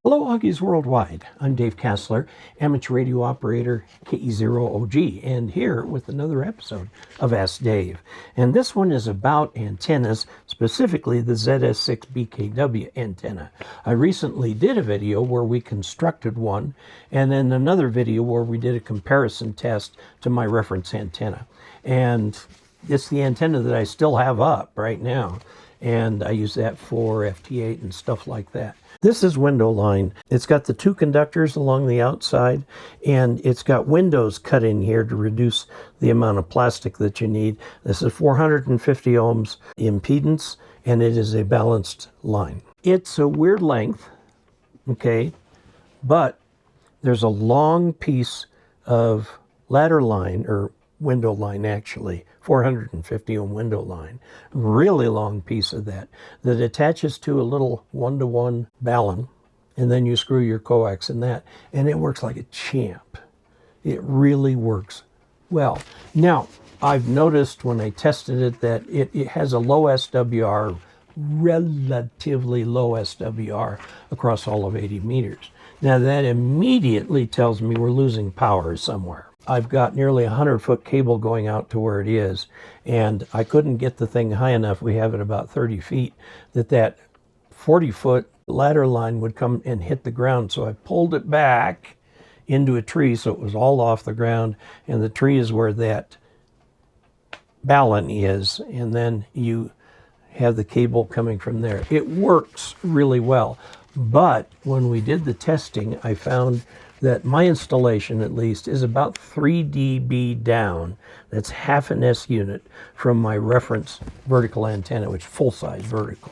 Hello, Huggies Worldwide. I'm Dave Casler, amateur radio operator, KE0OG, and here with another episode of Ask Dave. And this one is about antennas, specifically the ZS6BKW antenna. I recently did a video where we constructed one, and then another video where we did a comparison test to my reference antenna. And it's the antenna that I still have up right now, and I use that for FT8 and stuff like that. This is window line. It's got the two conductors along the outside, and it's got windows cut in here to reduce the amount of plastic that you need. This is 450 ohms impedance, and it is a balanced line. It's a weird length, okay, but there's a long piece of ladder line, or window line actually, 450 ohm window line, really long piece of that attaches to a little 1-to-1 balun, and then you screw your coax in that, and it works like a champ. It really works well. Now, I've noticed when I tested it that it has a low SWR, relatively low SWR across all of 80 meters. Now that immediately tells me we're losing power somewhere. I've got nearly a 100-foot cable going out to where it is, and I couldn't get the thing high enough. We have it about 30 feet, that 40-foot ladder line would come and hit the ground. So I pulled it back into a tree so it was all off the ground, and the tree is where that balun is, and then you have the cable coming from there. It works really well, but when we did the testing, I found that my installation, at least, is about 3 dB down. That's half an S unit from my reference vertical antenna, which is full-size vertical,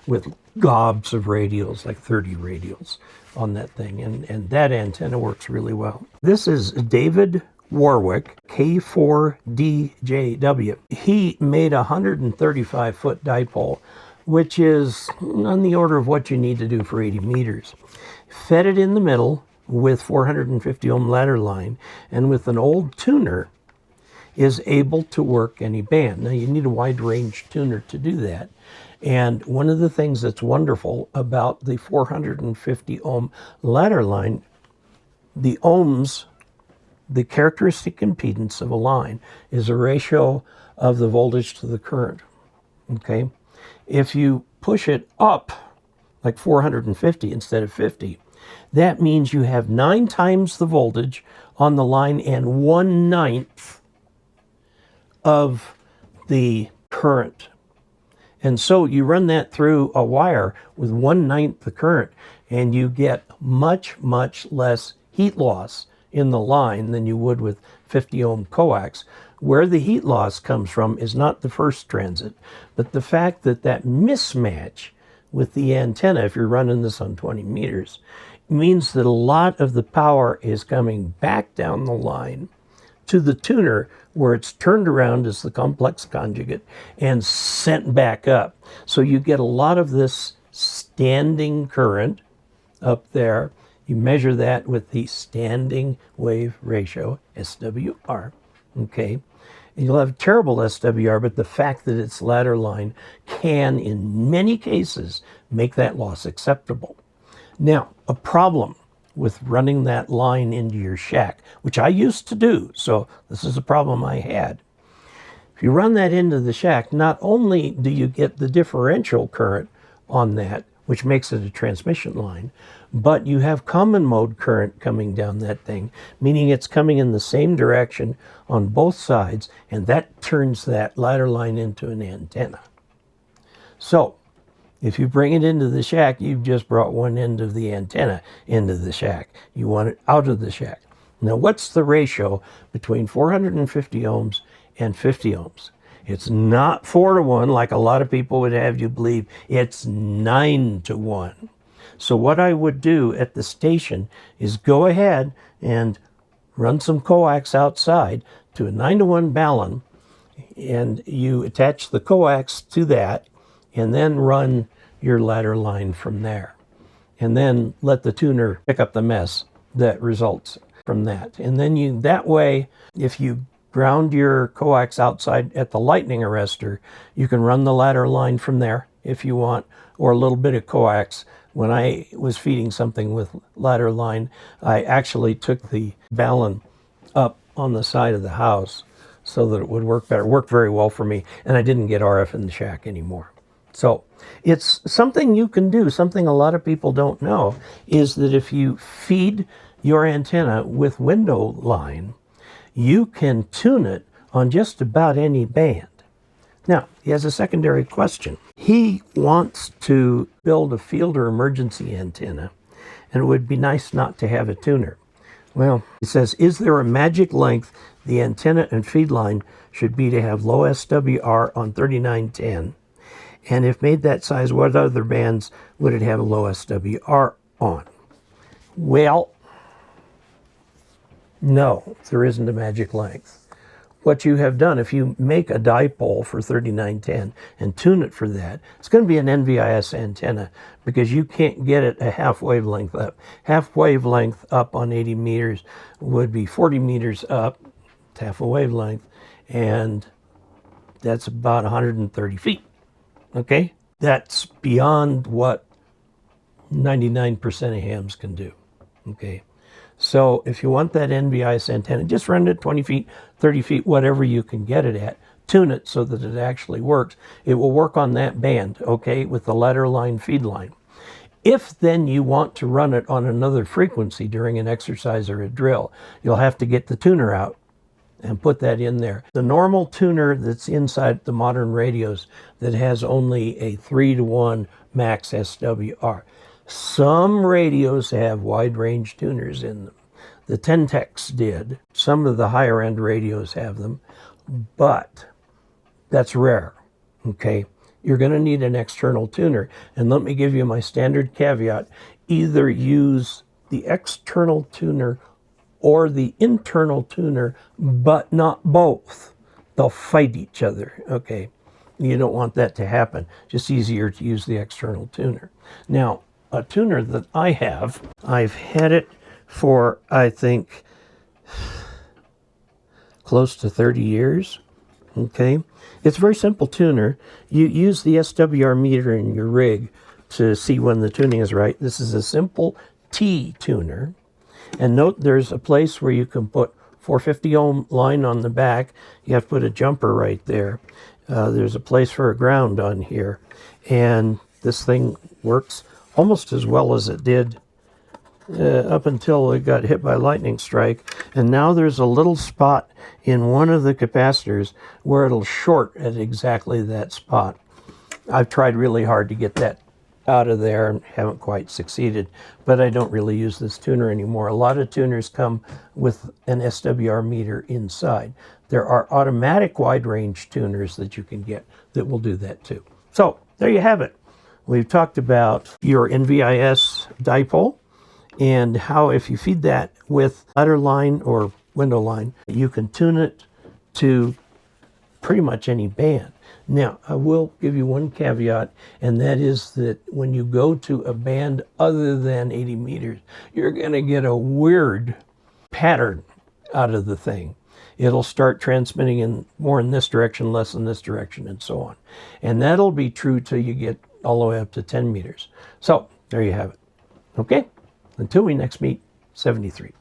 with gobs of radials, like 30 radials on that thing. And that antenna works really well. This is David Warwick, K4DJW. He made a 135-foot dipole, which is on the order of what you need to do for 80 meters. Fed it in the middle with 450 ohm ladder line, and with an old tuner is able to work any band. Now you need a wide range tuner to do that. And one of the things that's wonderful about the 450 ohm ladder line, the ohms, the characteristic impedance of a line is a ratio of the voltage to the current, okay? If you push it up like 450 instead of 50, that means you have 9 times the voltage on the line and 1/9 of the current. And so you run that through a wire with 1/9 the current, and you get much, much less heat loss in the line than you would with 50 ohm coax. Where the heat loss comes from is not the first transit, but the fact that that mismatch with the antenna, if you're running this on 20 meters, means that a lot of the power is coming back down the line to the tuner, where it's turned around as the complex conjugate and sent back up. So you get a lot of this standing current up there. You measure that with the standing wave ratio, SWR, okay? And you'll have terrible SWR, but the fact that it's ladder line can, in many cases, make that loss acceptable. Now, a problem with running that line into your shack, which I used to do, so this is a problem I had. If you run that into the shack, not only do you get the differential current on that, which makes it a transmission line, but you have common mode current coming down that thing, meaning it's coming in the same direction on both sides, and that turns that ladder line into an antenna. So, if you bring it into the shack, you've just brought one end of the antenna into the shack. You want it out of the shack. Now, what's the ratio between 450 ohms and 50 ohms? It's not 4-to-1 like a lot of people would have you believe. It's 9-to-1. So what I would do at the station is go ahead and run some coax outside to a 9-to-1 balun, and you attach the coax to that, and then run your ladder line from there. And then let the tuner pick up the mess that results from that. And then that way, if you ground your coax outside at the lightning arrestor, you can run the ladder line from there if you want, or a little bit of coax. When I was feeding something with ladder line, I actually took the balun up on the side of the house so that it would work better. It worked very well for me, and I didn't get RF in the shack anymore. So it's something you can do. Something a lot of people don't know is that if you feed your antenna with window line, you can tune it on just about any band. Now, he has a secondary question. He wants to build a field or emergency antenna, and it would be nice not to have a tuner. Well, he says, is there a magic length the antenna and feed line should be to have low SWR on 3910? And if made that size, what other bands would it have a low SWR on? Well, no, there isn't a magic length. What you have done, if you make a dipole for 3910 and tune it for that, it's going to be an NVIS antenna because you can't get it a half wavelength up. Half wavelength up on 80 meters would be 40 meters up, it's half a wavelength, and that's about 130 feet. Okay? That's beyond what 99% of hams can do. Okay? So if you want that NVIS antenna, just run it 20 feet, 30 feet, whatever you can get it at. Tune it so that it actually works. It will work on that band, okay, with the ladder line, feed line. If then you want to run it on another frequency during an exercise or a drill, you'll have to get the tuner out and put that in there. The normal tuner that's inside the modern radios that has only a 3-to-1 max SWR. Some radios have wide range tuners in them. The Tentex did. Some of the higher end radios have them, but that's rare, okay? You're gonna need an external tuner. And let me give you my standard caveat. Either use the external tuner or the internal tuner, but not both. They'll fight each other, okay? You don't want that to happen. Just easier to use the external tuner. Now, a tuner that I have, I've had it for, I think, close to 30 years, okay? It's a very simple tuner. You use the SWR meter in your rig to see when the tuning is right. This is a simple T tuner. And note there's a place where you can put 450 ohm line on the back. You have to put a jumper right there. There's a place for a ground on here. And this thing works almost as well as it did up until it got hit by a lightning strike. And now there's a little spot in one of the capacitors where it'll short at exactly that spot. I've tried really hard to get that out of there and haven't quite succeeded, but I don't really use this tuner anymore. A lot of tuners come with an SWR meter inside. There are automatic wide range tuners that you can get that will do that too. So there you have it. We've talked about your NVIS dipole and how if you feed that with ladder line or window line, you can tune it to pretty much any band. Now, I will give you one caveat, and that is that when you go to a band other than 80 meters, you're going to get a weird pattern out of the thing. It'll start transmitting in more in this direction, less in this direction, and so on. And that'll be true till you get all the way up to 10 meters. So there you have it. Okay? Until we next meet, 73.